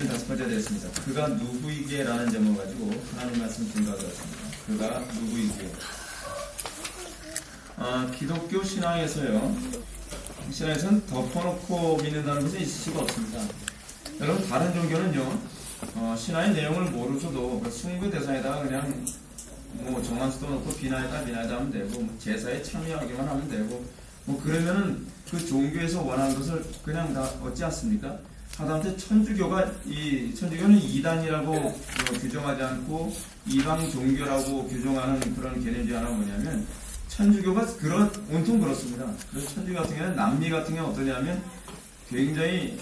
5번째 되었습니다. 그가 누구이게 라는 제목을 가지고 하나님 말씀 증거하였습니다. 그가 누구이게. 기독교 신앙에서는 덮어놓고 믿는다는 것은 있을 수가 없습니다. 여러분, 다른 종교는요, 신앙의 내용을 모르셔도 그 숭배 대상에다가 그냥 정한 수도 놓고 비나이다 하면 되고, 제사에 참여하기만 하면 되고, 그러면은 그 종교에서 원하는 것을 그냥 다 얻지 않습니까? 하다못해 천주교는 이단이라고 규정하지 않고 이방 종교라고 규정하는 그런 개념 중에 하나가 뭐냐면, 천주교가 온통 그렇습니다. 그래서 천주교 같은 경우는 남미 같은 경우는 어떠냐면 굉장히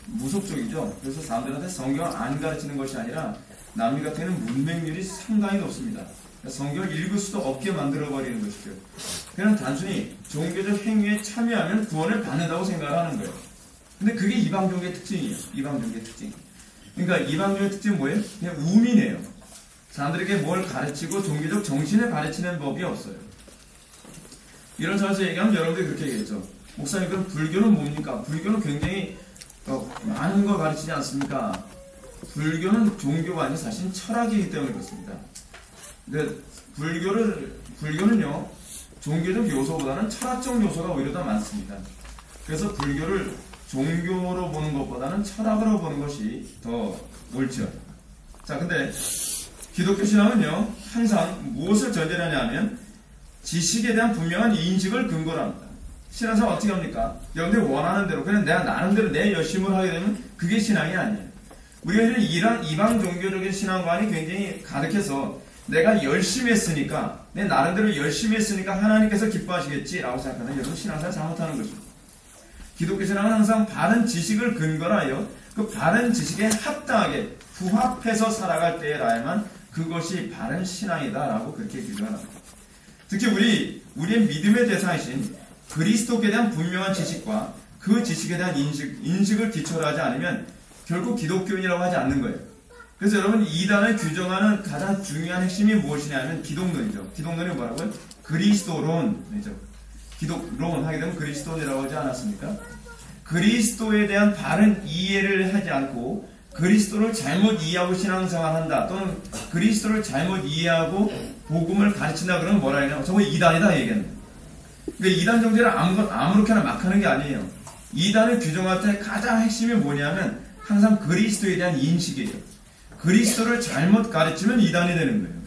무속적이죠. 그래서 사람들한테 성경을 안 가르치는 것이 아니라 남미 같은 경우는 문맹률이 상당히 높습니다. 성경을 읽을 수도 없게 만들어버리는 것이죠. 그냥 단순히 종교적 행위에 참여하면 구원을 받는다고 생각을 하는 거예요. 근데 그게 이방 종교의 특징이에요. 이방 종교의 특징. 그러니까 이방 종교의 특징은 뭐예요? 그냥 우민이에요. 사람들에게 뭘 가르치고 종교적 정신을 가르치는 법이 없어요. 이런 차원에서 얘기하면 여러분들이 그렇게 얘기했죠. 목사님, 그럼 불교는 뭡니까? 불교는 굉장히 많은 걸 가르치지 않습니까? 불교는 종교가 아니라 사실 철학이기 때문에 그렇습니다. 근데 불교는요, 종교적 요소보다는 철학적 요소가 오히려 더 많습니다. 그래서 불교를 종교로 보는 것보다는 철학으로 보는 것이 더 옳죠. 자, 근데 기독교 신앙은요, 항상 무엇을 전제하냐 하면 지식에 대한 분명한 인식을 근거로 합니다. 신앙생활 어떻게 합니까? 여러분들이 원하는 대로, 그냥 내가 나름대로 내 열심을 하게 되면 그게 신앙이 아니에요. 우리가 이런 이방 종교적인 신앙관이 굉장히 가득해서 내가 열심히 했으니까, 내 나름대로 열심히 했으니까 하나님께서 기뻐하시겠지라고 생각하는 여러분, 신앙생활 잘못하는 것입니다. 기독교 신앙은 항상 바른 지식을 근거로 하여 그 바른 지식에 합당하게 부합해서 살아갈 때라야만 그것이 바른 신앙이다라고 그렇게 규정합니다. 특히 우리의 믿음의 대상이신 그리스도께 대한 분명한 지식과 그 지식에 대한 인식을 기초로 하지 않으면 결국 기독교인이라고 하지 않는 거예요. 그래서 여러분, 이단을 규정하는 가장 중요한 핵심이 무엇이냐면 기독론이죠. 기독론이 뭐라고요? 그리스도론이죠. 기독론 하게 되면 그리스도인이라고 하지 않았습니까? 그리스도에 대한 바른 이해를 하지 않고 그리스도를 잘못 이해하고 신앙생활한다, 또는 그리스도를 잘못 이해하고 복음을 가르친다 그러면 뭐라 하냐면 저거 이단이다 얘기합니다. 그러니까 이단 정죄를 아무렇게나 막 하는 게 아니에요. 이단을 규정할 때 가장 핵심이 뭐냐면 항상 그리스도에 대한 인식이에요. 그리스도를 잘못 가르치면 이단이 되는 거예요.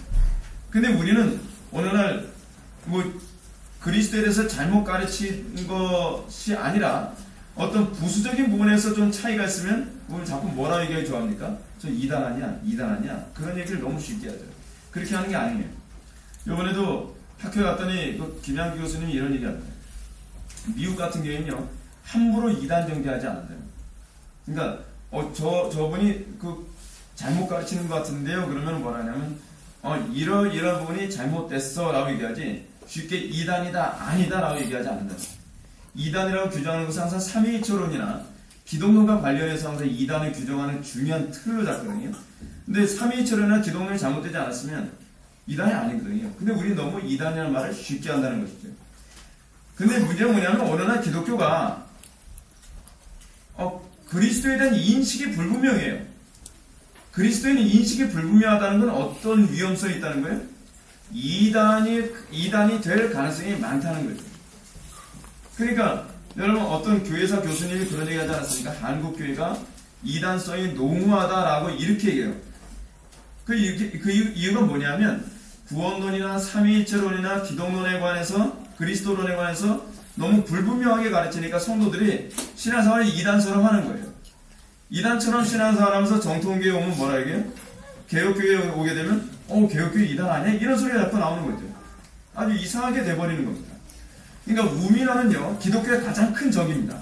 근데 우리는 어느 날 그리스도에 대해서 잘못 가르친 것이 아니라 어떤 부수적인 부분에서 좀 차이가 있으면 우리 자꾸 뭐라 얘기하기 좋아합니까? 저 이단 아니야? 그런 얘기를 너무 쉽게 하죠. 그렇게 하는 게 아니에요. 이번에도 학교에 갔더니 김양기 교수님이 이런 얘기 합니다. 미국 같은 경우에는요, 함부로 이단 정죄하지 않는다요. 그러니까 저분이 잘못 가르치는 것 같은데요. 그러면 뭐라 하냐면 이런 부분이 잘못됐어 라고 얘기하지 쉽게 이단이다 아니다 라고 얘기하지 않는다. 이단이라고 규정하는 것은 항상 삼위일체론이나 기독론과 관련해서 항상 이단을 규정하는 중요한 틀로 잡거든요. 근데 삼위일체론이나 기독론이 잘못되지 않았으면 이단이 아니거든요. 근데 우리 너무 이단이라는 말을 쉽게 한다는 것이죠. 근데 문제는 뭐냐면 어느 날 기독교가 그리스도에 대한 인식이 불분명해요. 그리스도에는 인식이 불분명하다는 건 어떤 위험성이 있다는 거예요? 이단이 될 가능성이 많다는 거죠. 그러니까 여러분, 어떤 교회사 교수님이 그런 얘기 하지 않았습니까? 한국교회가 이단성이 농후하다라고 이렇게 얘기해요. 그 이유가 뭐냐면 구원론이나 삼위일체론이나 기독론에 관해서 그리스도론에 관해서 너무 불분명하게 가르치니까 성도들이 신앙생활을 이단처럼 하는 거예요. 이단처럼 신앙생활 하면서 정통교회 오면 뭐라 얘기해요? 개혁교회에 오게 되면 개혁교회 이단 아니야? 이런 소리가 자꾸 나오는 거죠. 아주 이상하게 돼버리는 겁니다. 그러니까 우민화는요, 기독교의 가장 큰 적입니다.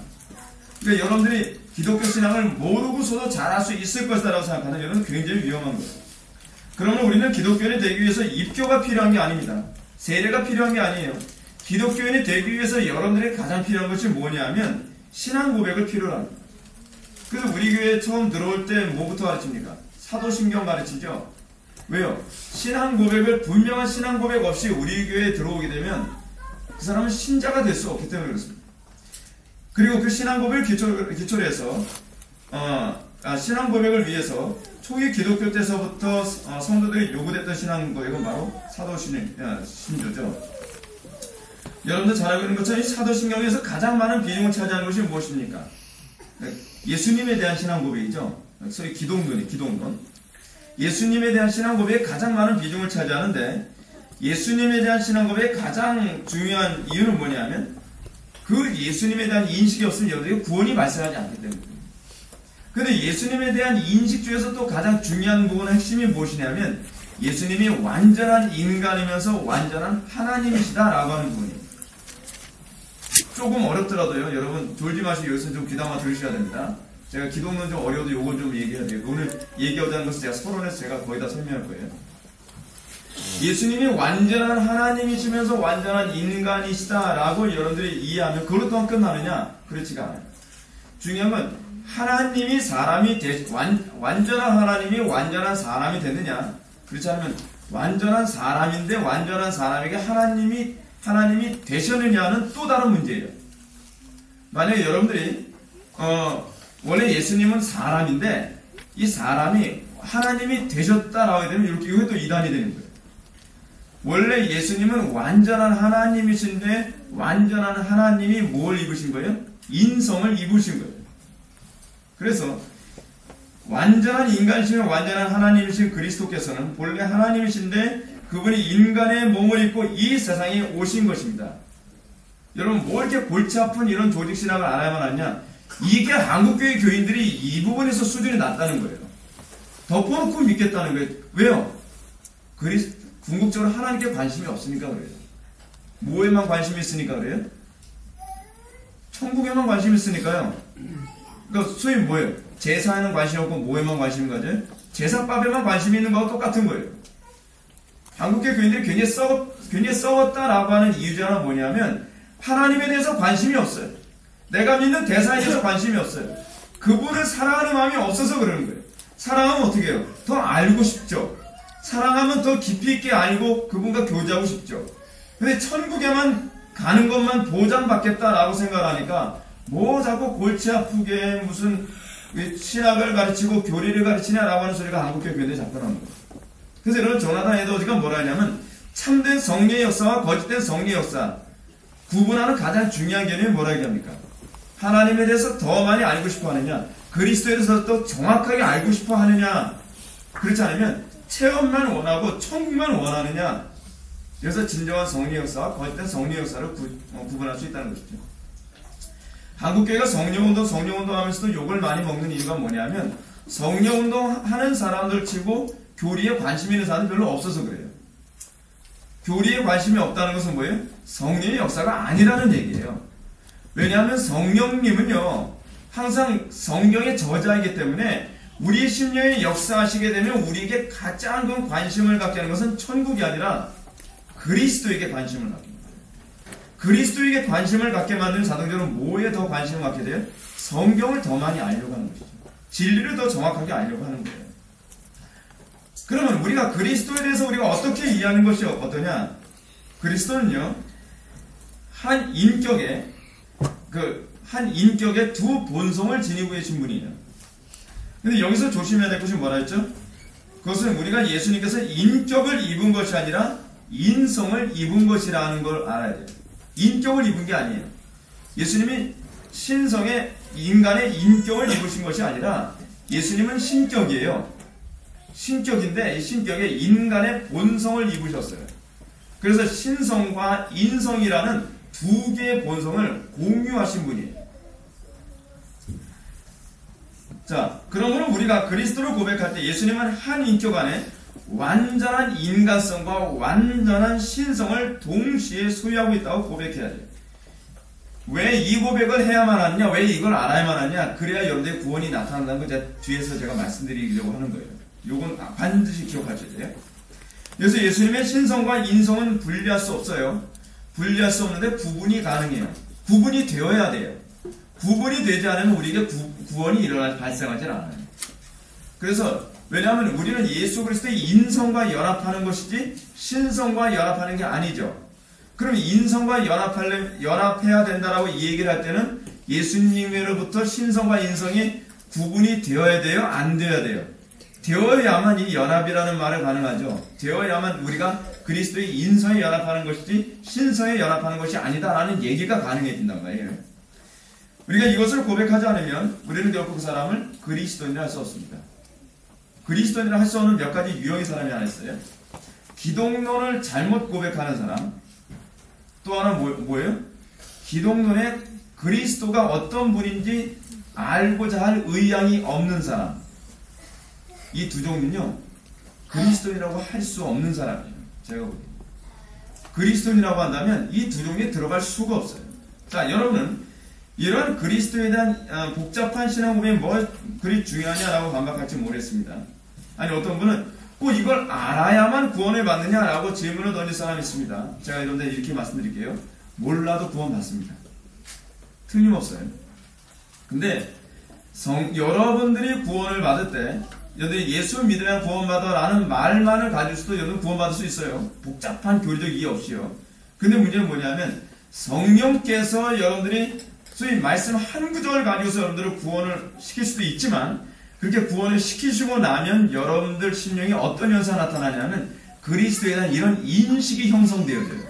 그러니까 여러분들이 기독교 신앙을 모르고서도 잘할 수 있을 것이다라고 생각하는 여러분 굉장히 위험한 거예요. 그러면 우리는 기독교인이 되기 위해서 입교가 필요한 게 아닙니다. 세례가 필요한 게 아니에요. 기독교인이 되기 위해서 여러분들이 가장 필요한 것이 뭐냐면 신앙 고백을 필요로 합니다. 그래서 우리 교회에 처음 들어올 때 뭐부터 가르칩니까? 사도신경 가르치죠. 왜요? 신앙 고백을, 분명한 신앙 고백 없이 우리 교회에 들어오게 되면 그 사람은 신자가 될 수 없기 때문에 그렇습니다. 그리고 그 신앙 고백을 기초로 해서 신앙 고백을 위해서 초기 기독교 때서부터 성도들이 요구됐던 신앙 고백은 바로 사도신조죠. 여러분들 잘 알고 있는 것처럼 이 사도신경에서 가장 많은 비중을 차지하는 것이 무엇입니까? 예수님에 대한 신앙 고백이죠. 소위 기독론. 예수님에 대한 신앙 고백에 가장 많은 비중을 차지하는데, 예수님에 대한 신앙 고백의 가장 중요한 이유는 뭐냐면 그 예수님에 대한 인식이 없으면 여러분들이 구원이 발생하지 않기 때문입니다. 그런데 예수님에 대한 인식 중에서 또 가장 중요한 부분의 핵심이 무엇이냐면 예수님이 완전한 인간이면서 완전한 하나님이시다라고 하는 부분이에요. 조금 어렵더라도요, 여러분 졸지 마시고 여기서 좀 귀담아 들으셔야 됩니다. 제가 기독론 좀 어려워도 요건 좀 얘기해야 돼요. 오늘 얘기하자는 하는 것을 제가 서론에서 제가 거의 다 설명할 거예요. 예수님이 완전한 하나님이시면서 완전한 인간이시다라고 여러분들이 이해하면 그걸로 또한 끝나느냐? 그렇지가 않아요. 중요한 건 하나님이 완전한 하나님이 완전한 사람이 됐느냐? 그렇지 않으면 완전한 사람인데 완전한 사람에게 하나님이 되셨느냐는 또 다른 문제예요. 만약에 여러분들이 원래 예수님은 사람인데 이 사람이 하나님이 되셨다라고 하게 되면 이것도 이단이 되는 거예요. 원래 예수님은 완전한 하나님이신데 완전한 하나님이 뭘 입으신 거예요? 인성을 입으신 거예요. 그래서 완전한 인간이시며 완전한 하나님이신 그리스도께서는 본래 하나님이신데 그분이 인간의 몸을 입고 이 세상에 오신 것입니다. 여러분 뭐 이렇게 골치 아픈 이런 조직신학을 알아야만 하냐? 이게 한국교회 교인들이 이 부분에서 수준이 낮다는 거예요. 덮어놓고 믿겠다는 거예요. 왜요? 궁극적으로 하나님께 관심이 없으니까 그래요. 뭐에만 관심이 있으니까 그래요? 천국에만 관심이 있으니까요. 그러니까 소위 뭐예요? 제사에는 관심이 없고 뭐에만 관심이 가져요? 제사밥에만 관심이 있는 거하고 똑같은 거예요. 한국교회 교인들이 굉장히 썩었다라고 하는 이유 중 하나는 뭐냐면 하나님에 대해서 관심이 없어요. 내가 믿는 대사에 대해서 관심이 없어요. 그분을 사랑하는 마음이 없어서 그러는 거예요. 사랑하면 어떻게 해요? 더 알고 싶죠. 사랑하면 더 깊이 있게 알고 그분과 교제하고 싶죠. 근데 천국에만 가는 것만 보장받겠다라고 생각하니까 뭐 자꾸 골치 아프게 무슨 신학을 가르치고 교리를 가르치냐라고 하는 소리가 한국교회 교회들이 자꾸 나옵니다. 그래서 여러분 조나단 에드워즈가 뭐라 하냐면 참된 성령의 역사와 거짓된 성령의 역사 구분하는 가장 중요한 개념이 뭐라 얘기합니까? 하나님에 대해서 더 많이 알고 싶어 하느냐, 그리스도에 대해서 또 정확하게 알고 싶어 하느냐, 그렇지 않으면 체험만 원하고 천국만 원하느냐. 그래서 진정한 성령의 역사와 거짓된 성령의 역사를 구분할 수 있다는 것이죠. 한국교회가 성령운동 하면서도 욕을 많이 먹는 이유가 뭐냐면 성령운동 하는 사람들 치고 교리에 관심 있는 사람은 별로 없어서 그래요. 교리에 관심이 없다는 것은 뭐예요? 성령의 역사가 아니라는 얘기예요. 왜냐하면 성령님은요 항상 성경의 저자이기 때문에 우리의 심령에 역사하시게 되면 우리에게 가장 큰 관심을 갖게 하는 것은 천국이 아니라 그리스도에게 관심을 갖게 합니다. 그리스도에게 관심을 갖게 만드는 자동적으로 뭐에 더 관심을 갖게 돼요? 성경을 더 많이 알려고 하는 것이죠. 진리를 더 정확하게 알려고 하는 거예요. 그러면 우리가 그리스도에 대해서 우리가 어떻게 이해하는 것이 어떠냐? 그리스도는요 한 인격의 두 본성을 지니고 계신 분이에요. 근데 여기서 조심해야 될 것이 뭐라 했죠? 그것은 우리가 예수님께서 인격을 입은 것이 아니라 인성을 입은 것이라는 걸 알아야 돼요. 인격을 입은 게 아니에요. 예수님이 신성의 인간의 인격을 입으신 것이 아니라 예수님은 신격이에요. 신격인데 이 신격에 인간의 본성을 입으셨어요. 그래서 신성과 인성이라는 두 개의 본성을 공유하신 분이에요. 자, 그러므로 우리가 그리스도를 고백할 때 예수님은 한 인격 안에 완전한 인간성과 완전한 신성을 동시에 소유하고 있다고 고백해야 돼요. 왜 이 고백을 해야만 하느냐? 왜 이걸 알아야만 하느냐? 그래야 여러분들의 구원이 나타난다는 걸 뒤에서 제가 말씀드리려고 하는 거예요. 요건 반드시 기억하셔야 돼요. 그래서 예수님의 신성과 인성은 분리할 수 없어요. 분리할 수 없는데 구분이 가능해요. 구분이 되어야 돼요. 구분이 되지 않으면 우리에게 구원이 발생하지 않아요. 그래서 왜냐하면 우리는 예수 그리스도의 인성과 연합하는 것이지 신성과 연합하는 게 아니죠. 그럼 인성과 연합해야 된다라고 이 얘기를 할 때는 예수님으로부터 신성과 인성이 구분이 되어야 돼요? 안 되어야 돼요? 되어야만 이 연합이라는 말이 가능하죠. 되어야만 우리가 그리스도의 인성에 연합하는 것이지 신성에 연합하는 것이 아니다라는 얘기가 가능해진단 말이에요. 우리가 이것을 고백하지 않으면 우리는 결국 그 사람을 그리스도인이라 할 수 없습니다. 그리스도인이라 할 수 없는 몇 가지 유형의 사람이 하나 있어요. 기독론을 잘못 고백하는 사람. 또 하나 뭐예요? 기독론에 그리스도가 어떤 분인지 알고자 할 의향이 없는 사람. 이 두 종류는요, 그리스도인이라고 할 수 없는 사람이에요. 제가 보기에. 그리스도인이라고 한다면 이 두 종류에 들어갈 수가 없어요. 자, 여러분은 이런 그리스도에 대한 복잡한 신앙 고백이 뭐 그리 중요하냐라고 반박할지 모르겠습니다. 아니, 어떤 분은 꼭 이걸 알아야만 구원을 받느냐라고 질문을 던질 사람이 있습니다. 제가 이런데 이렇게 말씀드릴게요. 몰라도 구원 받습니다. 틀림없어요. 근데 여러분들이 구원을 받을 때 여러분들이 예수 믿으면 구원받아 라는 말만을 가질 수도 여러분 구원받을 수 있어요. 복잡한 교리적 이해 없이요. 근데 문제는 뭐냐면 성령께서 여러분들이 소위 말씀 한 구절을 가지고서 여러분들을 구원을 시킬 수도 있지만 그렇게 구원을 시키시고 나면 여러분들 심령에 어떤 현상이 나타나냐면 그리스도에 대한 이런 인식이 형성되어져요.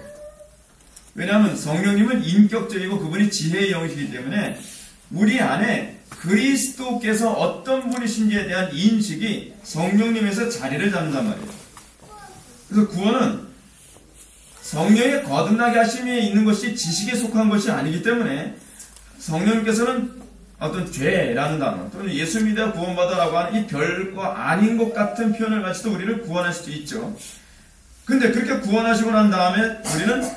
왜냐하면 성령님은 인격적이고 그분이 지혜의 영이시기 때문에 우리 안에 그리스도께서 어떤 분이신지에 대한 인식이 성령님에서 자리를 잡는단 말이에요. 그래서 구원은 성령의 거듭나게 하심에 있는 것이 지식에 속한 것이 아니기 때문에 성령님께서는 어떤 죄라는 단어 또는 예수 믿어 구원받아라고 하는 이 별거 아닌 것 같은 표현을 가지고 우리를 구원할 수도 있죠. 근데 그렇게 구원하시고 난 다음에 우리는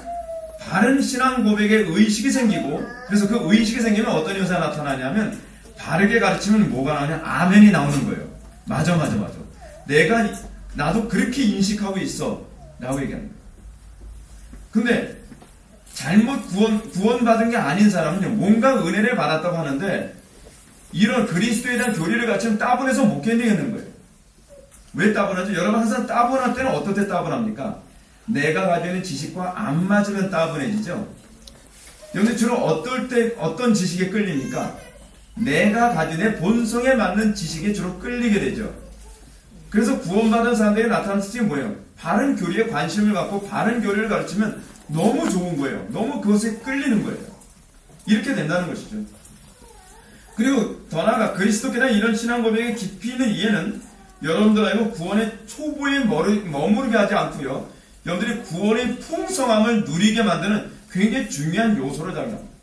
바른 신앙 고백의 의식이 생기고 그래서 그 의식이 생기면 어떤 현상이 나타나냐면 바르게 가르치면 뭐가 나오냐? 아멘이 나오는 거예요. 맞아. 나도 그렇게 인식하고 있어 라고 얘기합니다. 근데 잘못 구원받은 게 아닌 사람은요, 뭔가 은혜를 받았다고 하는데 이런 그리스도에 대한 교리를 갖추면 따분해서 못 견디겠는 거예요. 왜 따분하죠? 여러분 항상 따분할 때는 어떨 때 따분합니까? 내가 가지고 있는 지식과 안 맞으면 따분해지죠. 여러분 주로 어떨 때 어떤 지식에 끌립니까? 내가 가진 내 본성에 맞는 지식에 주로 끌리게 되죠. 그래서 구원받은 사람들이 나타나는 특징이 뭐예요? 바른 교리에 관심을 갖고 바른 교리를 가르치면 너무 좋은 거예요. 너무 그것에 끌리는 거예요. 이렇게 된다는 것이죠. 그리고 더 나아가 그리스도께 대한 이런 신앙 고백의 깊이 있는 이해는 여러분들 알고 구원의 초보에 머무르게 하지 않고요. 여러분들이 구원의 풍성함을 누리게 만드는 굉장히 중요한 요소를 작용합니다.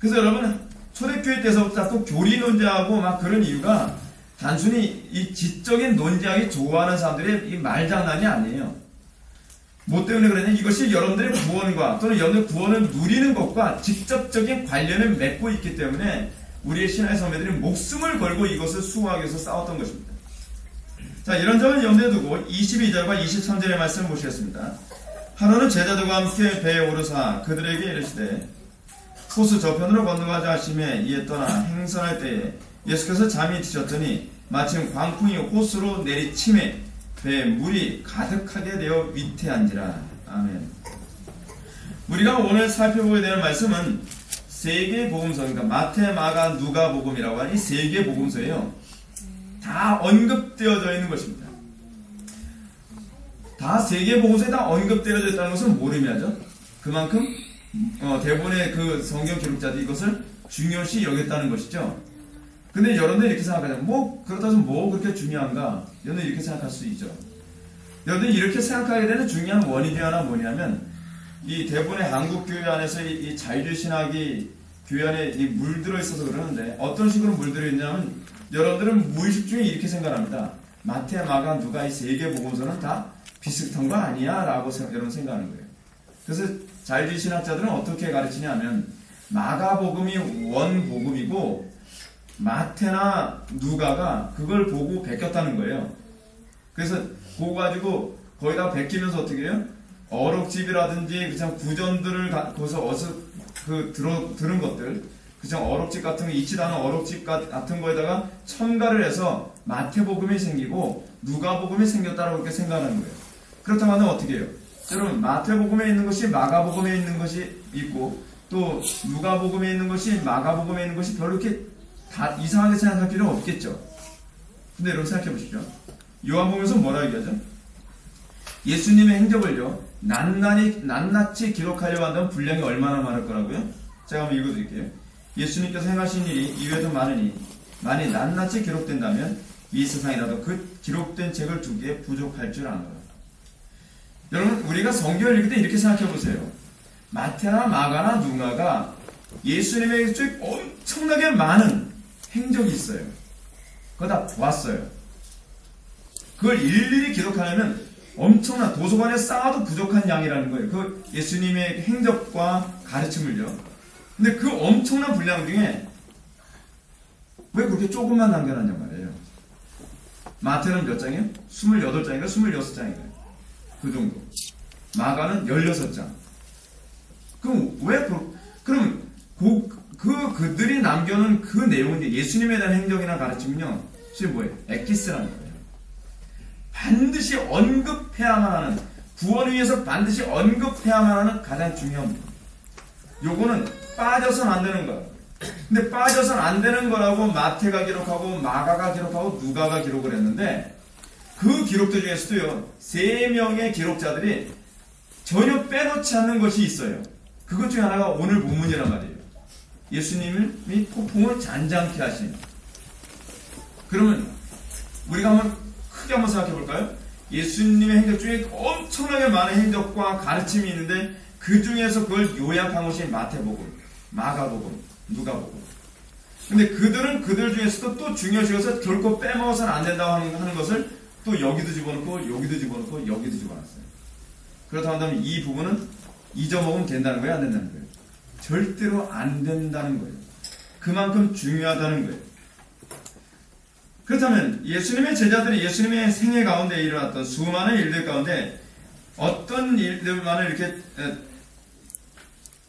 그래서 여러분 초대교회 때서부터 자꾸 교리 논쟁하고 막 그런 이유가 단순히 이 지적인 논쟁하기 좋아하는 사람들의 이 말장난이 아니에요. 뭐 때문에 그러냐? 이것이 여러분들의 구원과 또는 여러분들의 구원을 누리는 것과 직접적인 관련을 맺고 있기 때문에 우리의 신앙의 선배들이 목숨을 걸고 이것을 수호하기 위해서 싸웠던 것입니다. 자, 이런 점을 염두에 두고 22절과 23절의 말씀을 보시겠습니다. 하루는 제자들과 함께 배에 오르사 그들에게 이르시되 호수 저편으로 건너가자 하시매 이에 떠나 행선할 때에 예수께서 잠이 드셨더니 마침 광풍이 호수로 내리침에 배에 물이 가득하게 되어 위태한지라. 아멘. 우리가 오늘 살펴보게 되는 말씀은 세 개의 복음서, 그러니까 마태, 마가, 누가 복음이라고 하는 이 세 개의 복음서예요. 다 언급되어져 있는 것입니다. 다 세 개의 복음서에 다 언급되어져 있다는 것은 뭘 의미하죠? 그만큼 대부분의 그 성경 기록자들이 이것을 중요시 여겼다는 것이죠. 근데 여러분들이 이렇게 생각하잖아요. 그렇다고 해서 뭐 그렇게 중요한가? 여러분들이 이렇게 생각할 수 있죠. 여러분들이 이렇게 생각하게 되는 중요한 원인 중에 하나 뭐냐면 이 대부분의 한국 교회 안에서 이 자유주의 신학이 교회 안에 물들어 있어서 그러는데 어떤 식으로 물들어 있냐면 여러분들은 무의식 중에 이렇게 생각합니다. 마태, 마가, 누가 이 세 개 복음서는 다 비슷한 거 아니야? 라고 여러분 생각하는 거예요. 그래서 자유주의 신학자들은 어떻게 가르치냐면 마가복음이 원복음이고 마태나 누가가 그걸 보고 베꼈다는 거예요. 그래서 그거 가지고 거기다 베끼면서 어떻게 해요? 어록집이라든지 그냥 구전들을 거기서 들은 것들, 그냥 어록집 같은 거 있지도 않은 어록집 같은 거에다가 첨가를 해서 마태복음이 생기고 누가복음이 생겼다라고 그렇게 생각하는 거예요. 그렇다고 하면 어떻게 해요? 여러분 마태복음에 있는 것이 마가복음에 있는 것이 있고 또 누가복음에 있는 것이 마가복음에 있는 것이 별로 이렇게 다 이상하게 생각할 필요는 없겠죠. 근데 여러분 생각해 보십시오. 요한복음에서 뭐라 얘기하죠? 예수님의 행적을요, 낱낱이 기록하려고 한다면 분량이 얼마나 많을 거라고요? 제가 한번 읽어드릴게요. 예수님께서 행하신 일이 이외에도 많으니 만일 낱낱이 기록된다면 이 세상이라도 그 기록된 책을 두기에 부족할 줄 아노라. 여러분, 우리가 성경을 읽을 때 이렇게 생각해 보세요. 마태나 마가나 누가가 예수님의 엄청나게 많은 행적이 있어요. 그거 다 보았어요. 그걸 일일이 기록하려면 엄청난, 도서관에 쌓아도 부족한 양이라는 거예요. 그 예수님의 행적과 가르침을요. 근데 그 엄청난 분량 중에 왜 그렇게 조금만 남겨놨냔 말이에요. 마태는 몇 장이에요? 28장인가 26장인가? 그 정도. 마가는 16장. 그럼 그럼 그들이 남겨놓은 그 내용은 예수님에 대한 행적이나 가르침은요, 지금 뭐예요? 엑기스라는 거예요. 반드시 언급해야만 하는, 구원을 위해서 반드시 언급해야만 하는 가장 중요한 부분. 요거는 빠져서는 안 되는 거야. 근데 빠져서는 안 되는 거라고 마태가 기록하고 마가가 기록하고 누가가 기록을 했는데, 그 기록들 중에서도요, 3명의 기록자들이 전혀 빼놓지 않는 것이 있어요. 그것 중에 하나가 오늘 본문이란 말이에요. 예수님이 폭풍을 잔잔케 하신. 그러면 우리가 크게 한번 생각해 볼까요? 예수님의 행적 중에 엄청나게 많은 행적과 가르침이 있는데, 그 중에서 그걸 요약한 것이 마태복음, 마가복음, 누가복음. 근데 그들은 그들 중에서도 또 중요시해서 결코 빼먹어서는 안 된다고 하는 것을 또 여기도 집어넣고 여기도 집어넣고 여기도 집어넣었어요. 그렇다고 한다면 이 부분은 잊어먹으면 된다는 거예요, 안 된다는 거예요? 절대로 안 된다는 거예요. 그만큼 중요하다는 거예요. 그렇다면 예수님의 제자들이 예수님의 생애 가운데 일어났던 수많은 일들 가운데 어떤 일들만을 이렇게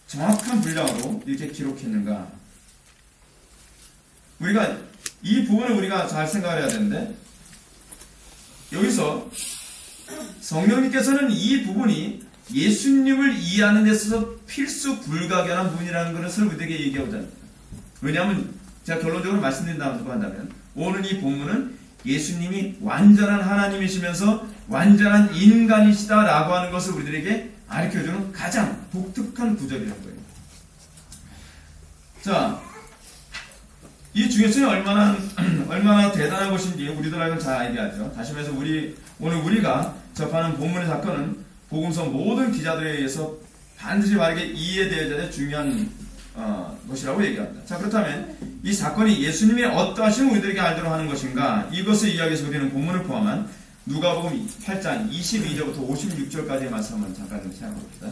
정확한 분량으로 이렇게 기록했는가? 우리가 이 부분을 우리가 잘 생각을 해야 되는데, 여기서 성령님께서는 이 부분이 예수님을 이해하는 데 있어서 필수 불가결한 부분이라는 것을 우리에게 얘기하고자 합니다. 왜냐하면 제가 결론적으로 말씀드린다고 한다면, 오늘 이 본문은 예수님이 완전한 하나님이시면서 완전한 인간이시다라고 하는 것을 우리들에게 가르쳐주는 가장 독특한 구절이라는 거예요. 자, 이 중요성이 얼마나 대단한 것인지 우리들에게는 잘 알게 하죠. 다시 말해서 오늘 우리가 접하는 본문의 사건은 복음서 모든 기자들에 의해서 반드시 바르게 이해되어야 될 중요한 것이라고 얘기합니다. 자, 그렇다면 이 사건이 예수님의 어떠하심을 우리들에게 알도록 하는 것인가, 이것을 이야기해 서 우리는 본문을 포함한 누가복음 8장 22절부터 56절까지의 말씀을 잠깐 좀 생각해봅시다.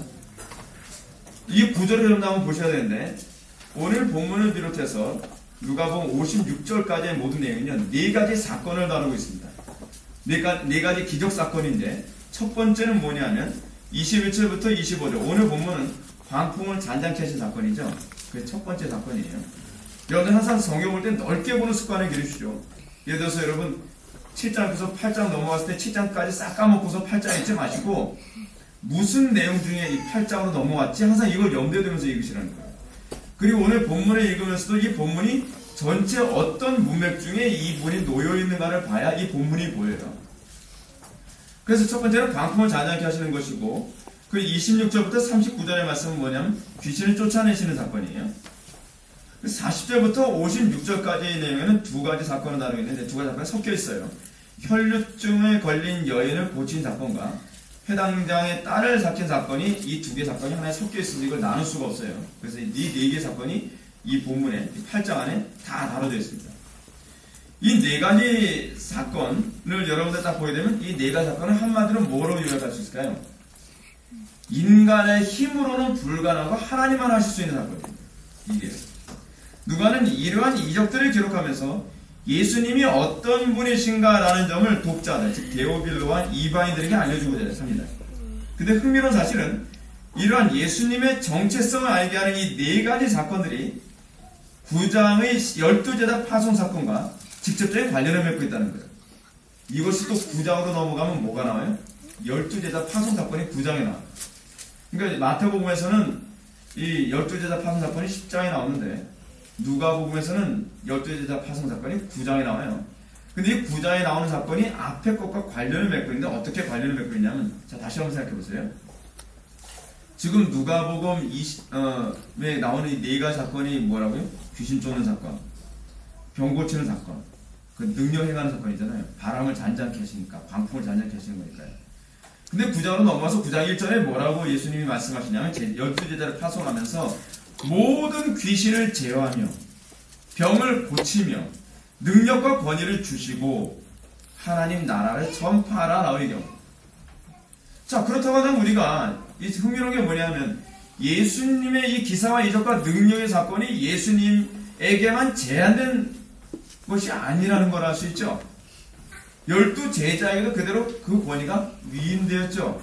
이 구절을 여러분 한번 보셔야 되는데, 오늘 본문을 비롯해서 누가복음 56절까지의 모든 내용은요, 4가지 사건을 다루고 있습니다. 네 가지 기적 사건인데, 첫 번째는 뭐냐면 21절부터 25절, 오늘 본문은 광풍을 잔잔케 하신 사건이죠. 그게 첫 번째 사건이에요. 여러분 항상 성경 볼 때 넓게 보는 습관을 기르시죠. 예를 들어서 여러분 7장에서 8장 넘어갔을 때 7장까지 싹 까먹고서 8장 읽지 마시고, 무슨 내용 중에 이 8장으로 넘어왔지? 항상 이걸 염두에 두면서 읽으시라는 거예요. 그리고 오늘 본문을 읽으면서도 이 본문이 전체 어떤 문맥 중에 이 부분이 놓여있는가를 봐야 이 본문이 보여요. 그래서 첫 번째는 광풍을 잔잔케 하시는 것이고, 그 26절부터 39절의 말씀은 뭐냐면 귀신을 쫓아내시는 사건이에요. 40절부터 56절까지의 내용에는 2가지 사건을 다루고 있는데, 2가지 사건이 섞여 있어요. 혈류증에 걸린 여인을 고친 사건과 회당장의 딸을 삭힌 사건이, 이 2개 사건이 하나에 섞여 있으니 이걸 나눌 수가 없어요. 그래서 이 4개 사건이 이 본문에, 8장 안에 다 다뤄져 있습니다. 이 4가지 사건을 여러분들 딱 보게 되면 이 4가지 사건을 한마디로 뭐로 요약할 수 있을까요? 인간의 힘으로는 불가능하고 하나님만 하실 수 있는 사건입니다. 이게 누가는 이러한 이적들을 기록하면서 예수님이 어떤 분이신가라는 점을 독자들, 즉 데오빌로와 이방인들에게 알려주고자 합니다. 근데 흥미로운 사실은 이러한 예수님의 정체성을 알게 하는 이 4가지 사건들이 9장의 12제자 파송 사건과 직접적인 관련을 맺고 있다는 거예요. 이것이 또 9장으로 넘어가면 뭐가 나와요? 12제자 파송 사건이 9장에 나와요. 그러니까 마태복음에서는 이 12제자 파송 사건이 10장에 나오는데, 누가복음에서는 12제자 파송 사건이 9장에 나와요. 근데 이 9장에 나오는 사건이 앞에 것과 관련을 맺고 있는데 어떻게 관련을 맺고 있냐면, 자, 다시 한번 생각해 보세요. 지금 누가복음 20에 나오는 이 네 가지 사건이 뭐라고요? 귀신 쫓는 사건, 병 고치는 사건, 그 능력 행하는 사건이잖아요. 바람을 잔잔케 하시니까, 광풍을 잔잔케 하시는 거니까요. 근데 9장으로 넘어가서 9장 1절에 뭐라고 예수님이 말씀하시냐면, 12제자를 파송하면서 모든 귀신을 제어하며 병을 고치며 능력과 권위를 주시고 하나님 나라를 전파하라 나와 있죠. 자, 그렇다고 하면 우리가 이 흥미로운 게 뭐냐면, 예수님의 이 기사와 이적과 능력의 사건이 예수님에게만 제한된 것이 아니라는 걸 알 수 있죠. 12제자에게도 그대로 그 권위가 위임되었죠.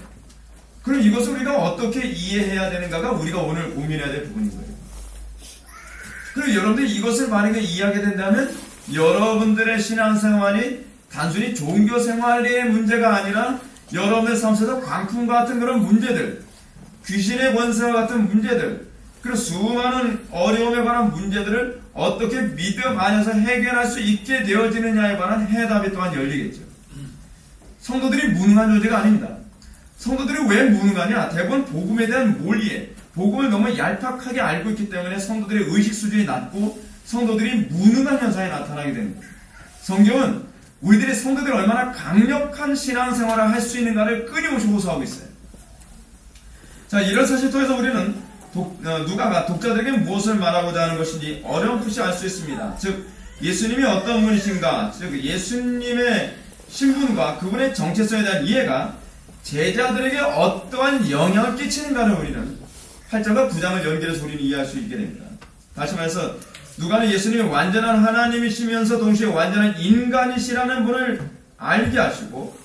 그럼 이것을 우리가 어떻게 이해해야 되는가가 우리가 오늘 고민해야 될 부분인 거예요. 그리고 여러분들이 이것을 만약에 이해하게 된다면 여러분들의 신앙생활이 단순히 종교생활의 문제가 아니라 여러분의 삶 속에서 광풍과 같은 그런 문제들, 귀신의 권세와 같은 문제들, 그리고 수많은 어려움에 관한 문제들을 어떻게 믿음 안에서 해결할 수 있게 되어지느냐에 관한 해답이 또한 열리겠죠. 성도들이 무능한 존재가 아닙니다. 성도들이 왜 무능하냐? 대부분 복음에 대한 몰이에, 복음을 너무 얄팍하게 알고 있기 때문에 성도들의 의식 수준이 낮고 성도들이 무능한 현상이 나타나게 됩니다. 성경은 우리들의 성도들이 얼마나 강력한 신앙생활을 할 수 있는가를 끊임없이 호소하고 있어요. 자, 이런 사실 통해서 우리는 누가가 독자들에게 무엇을 말하고자 하는 것인지 어렴풋이 알 수 있습니다. 즉, 예수님이 어떤 분이신가, 즉 예수님의 신분과 그분의 정체성에 대한 이해가 제자들에게 어떠한 영향을 끼치는가를 우리는 8장과 9장을 연결해서 우리는 이해할 수 있게 됩니다. 다시 말해서 누가는 예수님이 완전한 하나님이시면서 동시에 완전한 인간이시라는 분을 알게 하시고,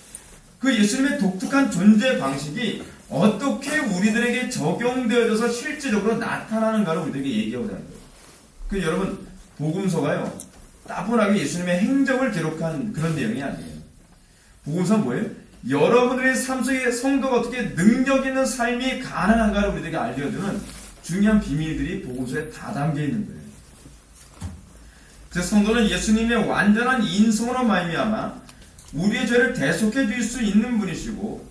그 예수님의 독특한 존재 방식이 어떻게 우리들에게 적용되어져서 실질적으로 나타나는가를 우리들에게 얘기하고자 하는 거예요. 그 여러분, 복음서가요, 따분하게 예수님의 행적을 기록한 그런 내용이 아니에요. 복음서는 뭐예요? 여러분들의 삶 속에 성도가 어떻게 능력 있는 삶이 가능한가를 우리들에게 알려주는 중요한 비밀들이 복음서에 다 담겨 있는 거예요. 즉, 성도는 예수님의 완전한 인성으로 말미암아 우리의 죄를 대속해 줄 수 있는 분이시고,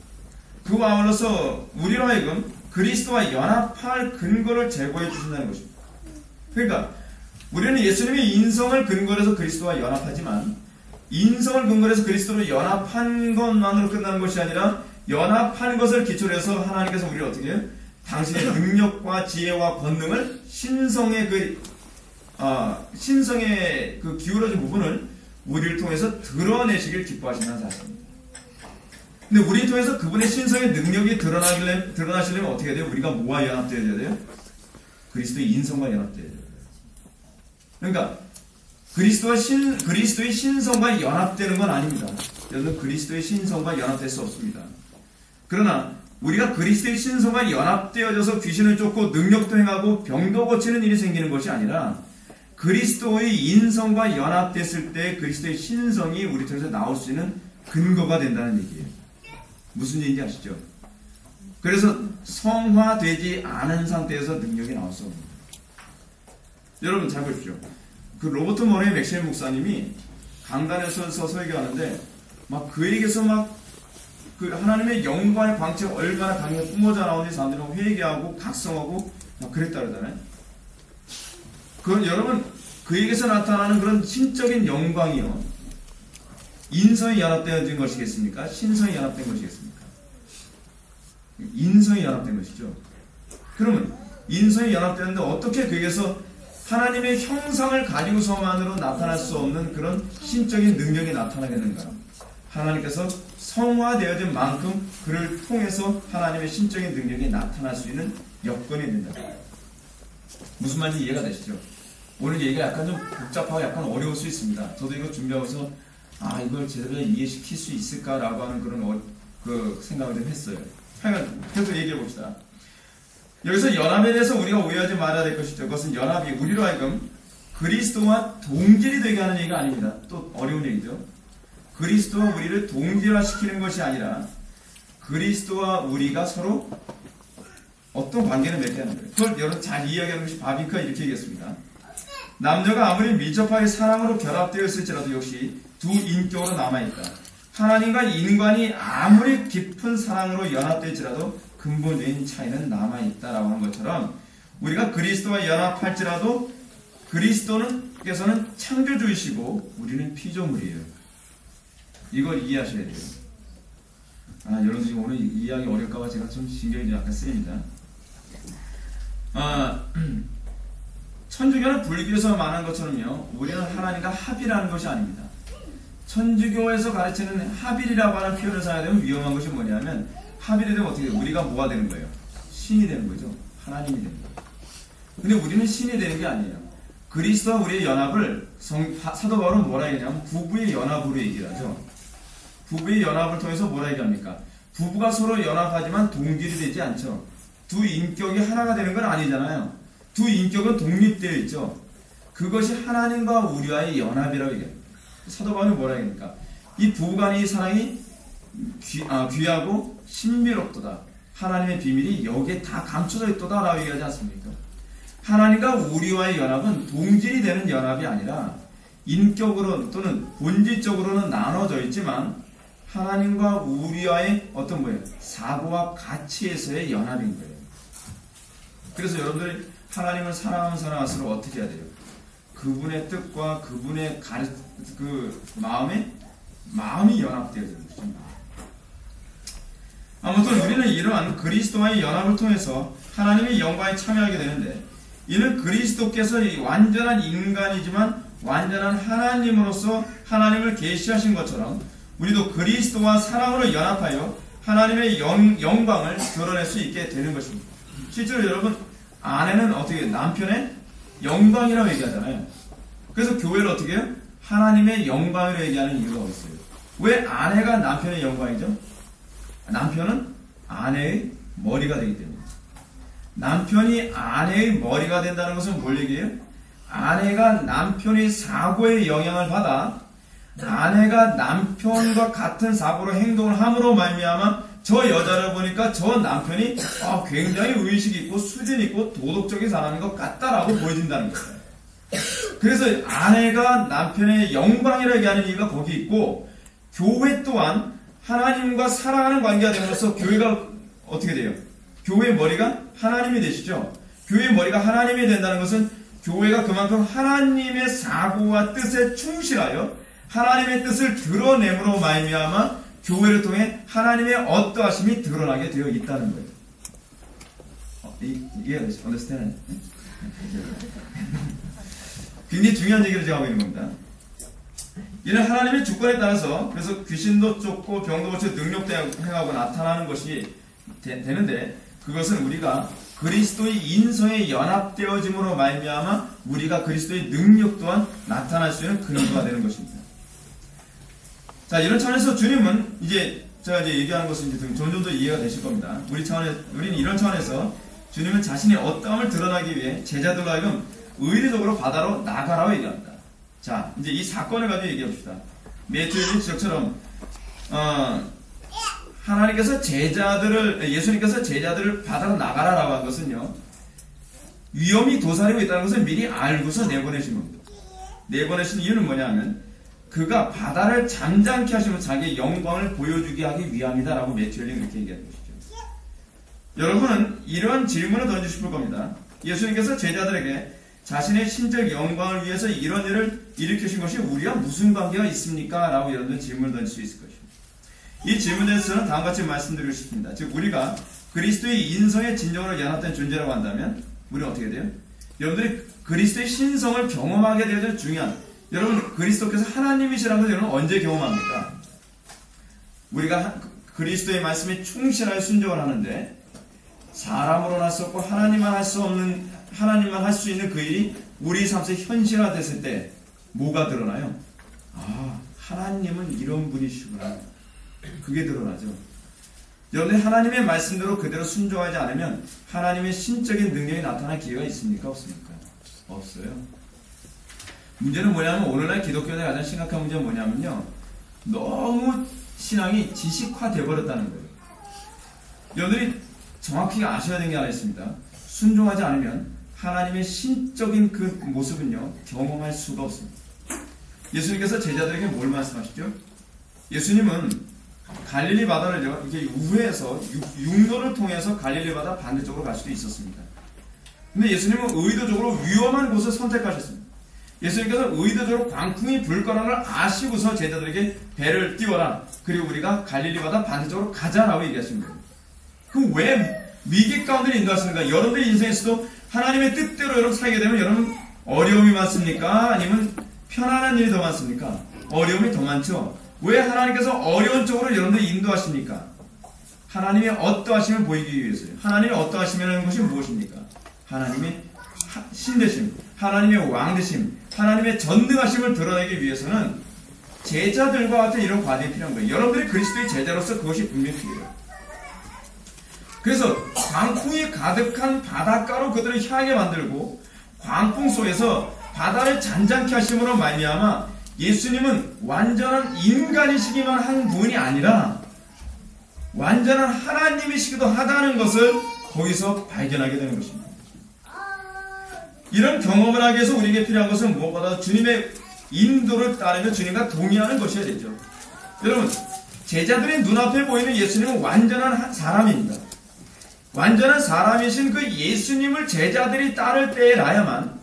그와 아울러서 우리로 하여금 그리스도와 연합할 근거를 제공해 주신다는 것입니다. 그러니까 우리는 예수님의 인성을 근거로 해서 그리스도와 연합하지만, 인성을 근거로 해서 그리스도로 연합한 것만으로 끝나는 것이 아니라 연합한 것을 기초로 해서 하나님께서 우리를 어떻게 해요? 당신의 능력과 지혜와 권능을 신성의 그 기울어진 부분을 우리를 통해서 드러내시길 기뻐하신다는 사실입니다. 근데 우리를 통해서 그분의 신성의 능력이 드러나시려면 어떻게 해야 돼요? 우리가 뭐와 연합되어야 돼요? 그리스도의 인성과 연합되어야 돼요. 그러니까 그리스도의 신성과 연합되는 건 아닙니다. 여러분, 그리스도의 신성과 연합될 수 없습니다. 그러나 우리가 그리스도의 신성과 연합되어져서 귀신을 쫓고 능력도 행하고 병도 고치는 일이 생기는 것이 아니라, 그리스도의 인성과 연합됐을 때 그리스도의 신성이 우리 통해서 나올 수 있는 근거가 된다는 얘기예요. 무슨 얘기인지 아시죠? 그래서 성화되지 않은 상태에서 능력이 나올 수 없습니다. 여러분 잘 보십시오. 그 로버트 머레이 맥시웰 목사님이 강단에서 설교하는데 막 그에게서 막 그 하나님의 영광의 광채가 얼마나 강하게 뿜어져 나오는지 사람들이 회개하고 각성하고 막 그랬다 그러잖아요. 그건 여러분, 그에게서 나타나는 그런 신적인 영광이요, 인성이 연합되어진 것이겠습니까? 신성이 연합된 것이겠습니까? 인성이 연합된 것이죠. 그러면 인성이 연합되는데 어떻게 그에게서 하나님의 형상을 가지고서만으로 나타날 수 없는 그런 신적인 능력이 나타나겠는가? 하나님께서 성화되어진 만큼 그를 통해서 하나님의 신적인 능력이 나타날 수 있는 여건이 된다. 무슨 말인지 이해가 되시죠? 오늘 얘기가 약간 좀 복잡하고 약간 어려울 수 있습니다. 저도 이거 준비하면서 이걸 제대로 이해시킬 수 있을까라고 하는 그런 그 생각을 좀 했어요. 하여간 계속 얘기해 봅시다. 여기서 연합에 대해서 우리가 오해하지 말아야 될 것이죠. 그것은 연합이 우리로 하여금 그리스도와 동질이 되게 하는 얘기가 아닙니다. 또 어려운 얘기죠. 그리스도와 우리를 동질화시키는 것이 아니라 그리스도와 우리가 서로 어떤 관계를 맺게 하는 거예요. 그걸 여러분 잘 이해하게 하는 것이 바비크가 이렇게 얘기했습니다. 남녀가 아무리 밀접하게 사랑으로 결합되어 있을지라도 역시 두 인격으로 남아있다. 하나님과 인간이 아무리 깊은 사랑으로 연합될지라도 근본적인 차이는 남아있다라고 하는 것처럼 우리가 그리스도와 연합할지라도 그리스도께서는 창조주이시고 우리는 피조물이에요. 이걸 이해하셔야 돼요. 여러분들이 오늘 이해하기 어려울까봐 제가 좀 신경이 좀 약간 쓰입니다. 천주교는 불교에서 말하는 것처럼요, 우리는 하나님과 합이라는 것이 아닙니다. 천주교에서 가르치는 합일이라고 하는 표현을 사야 되면 위험한 것이 뭐냐면, 합일이 되면 어떻게 돼요? 우리가 뭐가 되는 거예요? 신이 되는 거죠. 하나님이 되는 거예요. 근데 우리는 신이 되는 게 아니에요. 그리스도와 우리의 연합을 사도 바울은 뭐라 얘기하냐면 부부의 연합으로 얘기를 하죠. 부부의 연합을 통해서 뭐라 얘기합니까? 부부가 서로 연합하지만 동질이 되지 않죠. 두 인격이 하나가 되는 건 아니잖아요. 두 인격은 독립되어 있죠. 그것이 하나님과 우리와의 연합이라고 얘기합니다. 사도 바울은 뭐라 얘기합니까? 이 부부간의 사랑이 귀하고 신비롭도다. 하나님의 비밀이 여기에 다 감춰져 있도다 라고 얘기하지 않습니까? 하나님과 우리와의 연합은 동질이 되는 연합이 아니라 인격으로 또는 본질적으로는 나눠져 있지만 하나님과 우리와의 어떤 거예요? 사고와 가치에서의 연합인 거예요. 그래서 여러분들이 하나님을 사랑하면 사랑할수록 어떻게 해야 돼요? 그분의 뜻과 그분의 마음이 연합되어야 되는 거죠. 아무튼 우리는 이러한 그리스도와의 연합을 통해서 하나님의 영광에 참여하게 되는데, 이는 그리스도께서 완전한 인간이지만 완전한 하나님으로서 하나님을 계시하신 것처럼 우리도 그리스도와 사랑으로 연합하여 하나님의 영광을 드러낼 수 있게 되는 것입니다. 실제로 여러분, 아내는 어떻게 해요? 남편의 영광이라고 얘기하잖아요. 그래서 교회를 어떻게 해요? 하나님의 영광이라고 얘기하는 이유가 있어요. 왜 아내가 남편의 영광이죠? 남편은 아내의 머리가 되기 때문에. 남편이 아내의 머리가 된다는 것은 뭘 얘기해요? 아내가 남편의 사고에 영향을 받아 아내가 남편과 같은 사고로 행동을 함으로 말미암아 저 여자를 보니까 저 남편이 굉장히 의식 있고 수준 있고 도덕적인 사람인 것 같다라고 보여진다는 거예요. 그래서 아내가 남편의 영광이라고 얘기하는 이유가 거기 있고, 교회 또한 하나님과 사랑하는 관계가 됨으로써 교회가 어떻게 돼요? 교회의 머리가 하나님이 되시죠. 교회의 머리가 하나님이 된다는 것은 교회가 그만큼 하나님의 사고와 뜻에 충실하여 하나님의 뜻을 드러냄으로 말미암아 교회를 통해 하나님의 어떠하심이 드러나게 되어 있다는 거예요. 이게 understand? 굉장히 중요한 얘기를 제가 하고 있는 겁니다. 이는 하나님의 주권에 따라서, 그래서 귀신도 쫓고 병도 고쳐 능력도 행하고 나타나는 것이 되는데, 그것은 우리가 그리스도의 인성에 연합되어짐으로 말미암아 우리가 그리스도의 능력 또한 나타날 수 있는 근거가 되는 것입니다. 자, 이런 차원에서 주님은 제가 얘기하는 것은 점점 더 이해가 되실 겁니다. 우리는 이런 차원에서 주님은 자신의 어떠함을 드러나기 위해 제자들로 하여금 의례적으로 바다로 나가라고 얘기합니다. 자, 이제 이 사건을 가지고 얘기해 봅시다. 매튜의 지적처럼 예수님께서 제자들을 바다로 나가라라고 한 것은요, 위험이 도사리고 있다는 것을 미리 알고서 내보내신 겁니다. 내보내신 이유는 뭐냐면, 그가 바다를 잠잠케 하시면 자기의 영광을 보여주게 하기 위함이다라고 매튜엘링 이렇게 얘기하는 것이죠. 여러분은 이런 질문을 던지고 싶을 겁니다. 예수님께서 제자들에게 자신의 신적 영광을 위해서 이런 일을 일으키신 것이 우리와 무슨 관계가 있습니까? 라고 여러분들 질문을 던질 수 있을 것입니다. 이 질문에 대해서는 다음과 같이 말씀드리고 싶습니다. 즉, 우리가 그리스도의 인성의 진정으로 연합된 존재라고 한다면 우리는 어떻게 돼요? 여러분들이 그리스도의 신성을 경험하게 되어야 중요한, 여러분 그리스도께서 하나님이시라는 걸 여러분 언제 경험합니까? 우리가 그리스도의 말씀에 충실하여 순종을 하는데, 사람으로는 할 수 없고 하나님만 할 수 있는 그 일이 우리 삶에서 현실화됐을 때 뭐가 드러나요? 하나님은 이런 분이시구나. 그게 드러나죠. 여러분이 하나님의 말씀대로 그대로 순종하지 않으면 하나님의 신적인 능력이 나타날 기회가 있습니까? 없습니까? 없어요. 문제는 뭐냐면, 오늘날 기독교의 가장 심각한 문제는 뭐냐면요, 너무 신앙이 지식화되어 버렸다는 거예요. 여러분들이 정확히 아셔야 되는 게 하나 있습니다. 순종하지 않으면 하나님의 신적인 그 모습은요, 경험할 수가 없습니다. 예수님께서 제자들에게 뭘 말씀하시죠? 예수님은 갈릴리 바다를요, 이렇게 우회해서 육로를 통해서 갈릴리 바다 반대쪽으로 갈 수도 있었습니다. 근데 예수님은 의도적으로 위험한 곳을 선택하셨습니다. 예수님께서 의도적으로 광풍이 불 거라는 걸 아시고서 제자들에게 배를 띄워라. 그리고 우리가 갈릴리 바다 반대쪽으로 가자라고 얘기하십니다. 그럼 왜 위기 가운데 인도하시는가? 여러분들 인생에서도 하나님의 뜻대로 여러분 살게 되면 여러분 어려움이 많습니까? 아니면 편안한 일이 더 많습니까? 어려움이 더 많죠. 왜 하나님께서 어려운 쪽으로 여러분들 인도하십니까? 하나님의 어떠하심을 보이기 위해서요. 하나님의 어떠하심이라는 것이 무엇입니까? 하나님의 신되심, 하나님의 왕되심, 하나님의 전능하심을 드러내기 위해서는 제자들과 같은 이런 과정이 필요한 거예요. 여러분들이 그리스도의 제자로서 그것이 분명히 필요해요. 그래서 광풍이 가득한 바닷가로 그들을 향해 만들고 광풍 속에서 바다를 잔잔케 하심으로 말미암아 예수님은 완전한 인간이시기만 한 분이 아니라 완전한 하나님이시기도 하다는 것을 거기서 발견하게 되는 것입니다. 이런 경험을 하기 위해서 우리에게 필요한 것은 무엇보다 주님의 인도를 따르며 주님과 동의하는 것이어야 되죠. 여러분, 제자들의 눈앞에 보이는 예수님은 완전한 사람입니다. 완전한 사람이신 그 예수님을 제자들이 따를 때라야만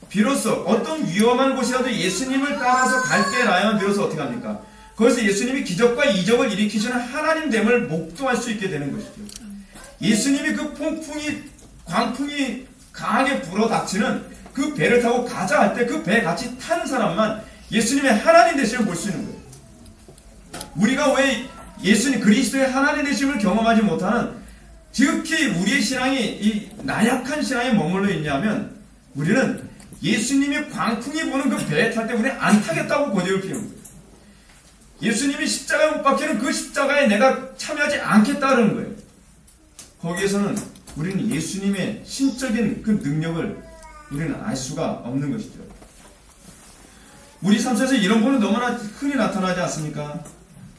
비로소 어떤 위험한 곳이라도 예수님을 따라서 갈 때라야만 비로소 어떻게 합니까? 거기서 예수님이 기적과 이적을 일으키시는 하나님됨을 목도할 수 있게 되는 것이죠. 예수님이 그 광풍이 강하게 불어닥치는 그 배를 타고 가자 할 때 그 배에 같이 탄 사람만 예수님의 하나님 되심을 볼 수 있는 거예요. 우리가 왜 예수님 그리스도의 하나님 되심을 경험하지 못하는 지극히 우리의 신앙이 이 나약한 신앙에 머물러 있냐면 우리는 예수님이 광풍이 부는 그 배에 탈 때 우리는 안 타겠다고 고집을 피우는 거예요. 예수님이 십자가에 못 박히는 그 십자가에 내가 참여하지 않겠다는 거예요. 거기에서는 우리는 예수님의 신적인 그 능력을 우리는 알 수가 없는 것이죠. 우리 삶 속에서 이런 부분은 너무나 흔히 나타나지 않습니까?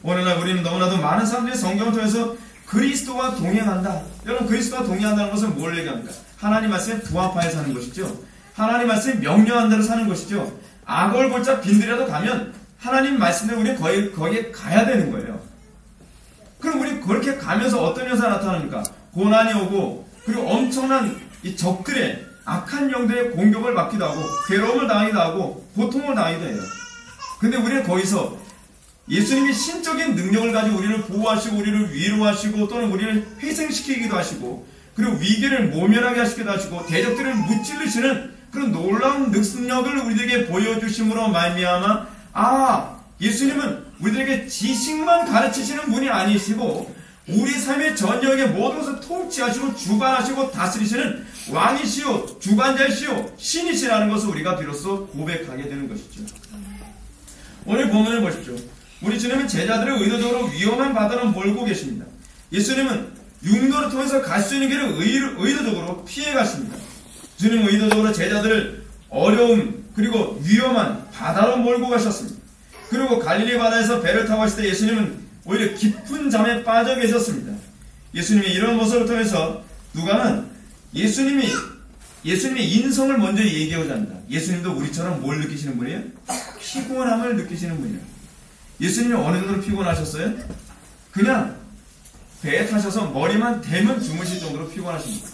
오늘날 우리는 너무나도 많은 사람들이 성경을 통해서 그리스도와 동행한다. 여러분, 그리스도와 동행한다는 것은 뭘 얘기합니까? 하나님 말씀에 부합하여 사는 것이죠. 하나님 말씀에 명령한 대로 사는 것이죠. 악을 골자 빈들이라도 가면 하나님 말씀대로 우리는 거기에 가야 되는 거예요. 그럼 우리 그렇게 가면서 어떤 현상이 나타납니까? 고난이 오고 그리고 엄청난 이 적들의 악한 영들의 공격을 받기도 하고 괴로움을 당하기도 하고 고통을 당하기도 해요. 근데 우리는 거기서 예수님이 신적인 능력을 가지고 우리를 보호하시고 우리를 위로하시고 또는 우리를 회생시키기도 하시고 그리고 위기를 모면하게 하시기도 하시고 대적들을 무찔르시는 그런 놀라운 능력을 우리들에게 보여주심으로 말미암아 예수님은 우리들에게 지식만 가르치시는 분이 아니시고 우리 삶의 전역에 모든 것을 통치하시고 주관하시고 다스리시는 왕이시오 주관자이시오 신이시라는 것을 우리가 비로소 고백하게 되는 것이죠. 오늘 본문을 보십시오. 우리 주님은 제자들을 의도적으로 위험한 바다로 몰고 계십니다. 예수님은 육로를 통해서 갈 수 있는 길을 의도적으로 피해 가십니다. 주님은 의도적으로 제자들을 어려움 그리고 위험한 바다로 몰고 가셨습니다. 그리고 갈릴리 바다에서 배를 타고 하실 때 예수님은 오히려 깊은 잠에 빠져 계셨습니다. 예수님의 이런 모습을 통해서 누가는 예수님의 인성을 먼저 얘기하고자 합니다. 예수님도 우리처럼 뭘 느끼시는 분이에요? 피곤함을 느끼시는 분이에요. 예수님이 어느 정도로 피곤하셨어요? 그냥 배에 타셔서 머리만 대면 주무실 정도로 피곤하십니다.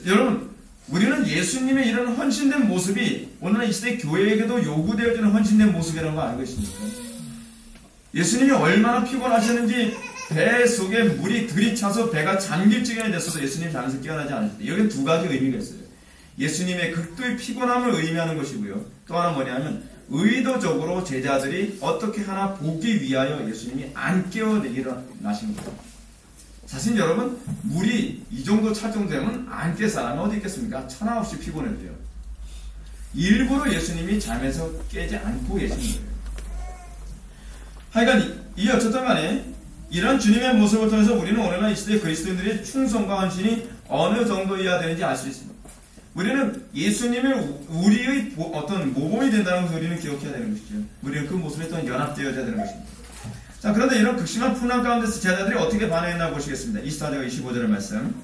여러분, 우리는 예수님의 이런 헌신된 모습이 오늘날 이 시대 교회에게도 요구되어지는 헌신된 모습이라는 거 알고 계십니까? 예수님이 얼마나 피곤하셨는지 배 속에 물이 들이차서 배가 잠길 지경이 됐어도 예수님이 잠에서 깨어나지 않으셨다. 여기는 두 가지 의미가 있어요. 예수님의 극도의 피곤함을 의미하는 것이고요. 또 하나 뭐냐면 의도적으로 제자들이 어떻게 하나 보기 위하여 예수님이 안 깨어 일어나신 거예요. 사실 여러분, 물이 이 정도 찰 정도 되면 안 깰 사람은 어디 있겠습니까? 천하 없이 피곤해도요. 일부러 예수님이 잠에서 깨지 않고 계신 거예요. 하여간 이 어쨌든 간에 이런 주님의 모습을 통해서 우리는 오늘날 이 시대 그리스도인들의 충성과 헌신이 어느 정도여야 되는지 알 수 있습니다. 우리는 예수님이 우리의 어떤 모범이 된다는 것을 우리는 기억해야 되는 것이죠. 우리는 그 모습에 또 연합되어야 되는 것입니다. 자, 그런데 이런 극심한 풍랑 가운데서 제자들이 어떻게 반응했나 보시겠습니다. 24절과 25절의 말씀.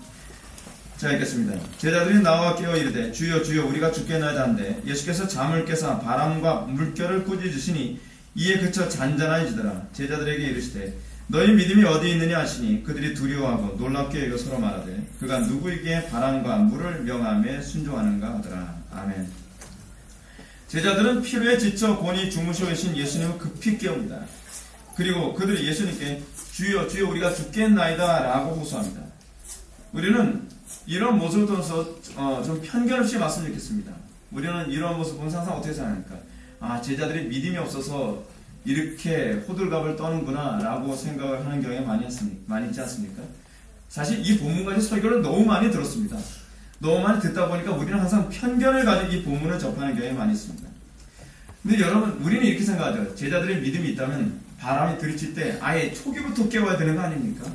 자, 자, 읽겠습니다. 제자들이 나와 깨어 이르되 주여 주여 우리가 죽겠나이다 한데 예수께서 잠을 깨사 바람과 물결을 꾸짖으시니 이에 그쳐 잔잔하여지더라. 제자들에게 이르시되 너희 믿음이 어디 있느냐 하시니 그들이 두려워하고 놀랍게 여겨 서로 말하되 그가 누구에게 바람과 물을 명함에 순종하는가 하더라. 아멘. 제자들은 피로에 지쳐 곤히 주무시고 계신 예수님을 급히 깨웁니다. 그리고 그들이 예수님께 주여 주여 우리가 죽겠나이다 라고 호소합니다. 우리는 이런 모습을 통해서 좀 편견 없이 봤으면 좋겠습니다. 우리는 이런 모습 보면 항상 어떻게 생각합니까? 아, 제자들이 믿음이 없어서 이렇게 호들갑을 떠는구나 라고 생각을 하는 경우가 많이 있지 않습니까? 사실 이 본문까지 설교를 너무 많이 들었습니다. 너무 많이 듣다 보니까 우리는 항상 편견을 가지고 이 본문을 접하는 경우가 많이 있습니다. 근데 여러분, 우리는 이렇게 생각하죠. 제자들의 믿음이 있다면 바람이 들이칠 때 아예 초기부터 깨워야 되는 거 아닙니까?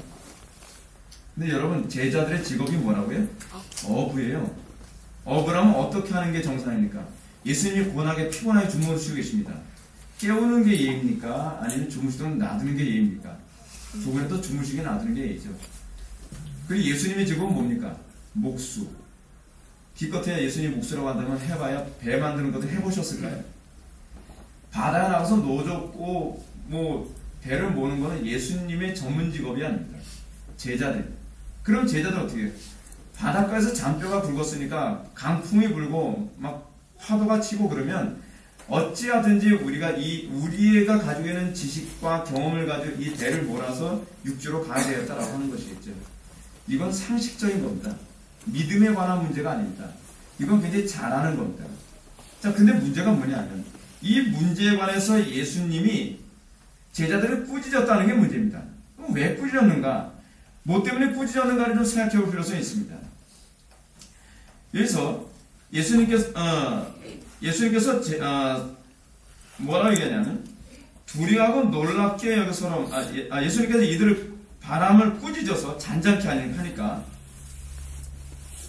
근데 여러분, 제자들의 직업이 뭐라고요? 어부예요. 어부라면 어떻게 하는 게 정상입니까? 예수님이 고나게 피곤하게 주무시고 계십니다. 깨우는 게 예입니까? 아니면 주무시도록 놔두는 게 예입니까? 조금이라도 주무시게 놔두는 게 예죠. 그리고 예수님의 직업은 뭡니까? 목수. 기껏해야 예수님 목수라고 한다면 해봐야 배 만드는 것도 해보셨을까요? 바다에 나가서 노젓고 배를 모는 것은 예수님의 전문 직업이 아닙니다. 제자들. 그럼 제자들 어떻게 해요? 바닷가에서 잔뼈가 굵었으니까 강풍이 불고 막 파도가 치고 그러면 어찌하든지 우리가 가지고 있는 지식과 경험을 가지고 이 배를 몰아서 육지로 가야 되겠다라고 하는 것이겠죠. 이건 상식적인 겁니다. 믿음에 관한 문제가 아닙니다. 이건 굉장히 잘하는 겁니다. 자, 근데 문제가 뭐냐면 이 문제에 관해서 예수님이 제자들을 꾸짖었다는 게 문제입니다. 그럼 왜 꾸짖었는가? 뭐 때문에 꾸짖었는가를 좀 생각해 볼 필요성이 있습니다. 여기서 예수님께서 뭐라고 얘기하냐면 두려워하고 놀랍게 여겨 서로 예수님께서 이들을 바람을 꾸짖어서 잔잔케 하니까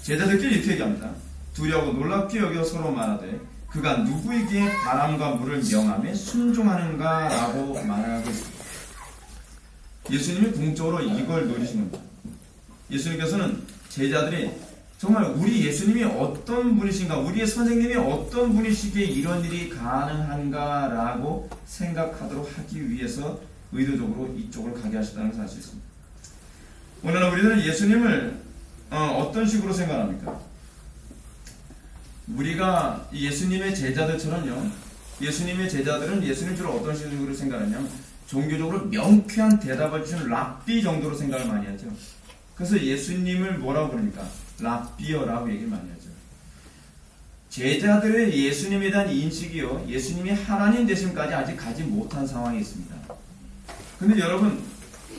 제자들끼리 이렇게 얘기합니다. 두려워하고 놀랍게 여겨 서로 말하되 그가 누구에게 바람과 물을 명함에 순종하는가 라고 말하고 있습니다. 예수님이 궁극적으로 이걸 노리시는 겁니다. 예수님께서는 제자들이 정말 우리 예수님이 어떤 분이신가, 우리의 선생님이 어떤 분이시기에 이런 일이 가능한가 라고 생각하도록 하기 위해서 의도적으로 이쪽으로 가게 하셨다는 것을 알 수 있습니다. 오늘은 우리는 예수님을 어떤 식으로 생각합니까? 우리가 예수님의 제자들처럼요, 예수님의 제자들은 예수님 주로 어떤 식으로 생각하냐면 종교적으로 명쾌한 대답을 주시는 랍비 정도로 생각을 많이 하죠. 그래서 예수님을 뭐라고 부릅니까? 랍비어라고 얘기를 많이 하죠. 제자들의 예수님에 대한 인식이요, 예수님이 하나님 되심까지 아직 가지 못한 상황이 있습니다. 근데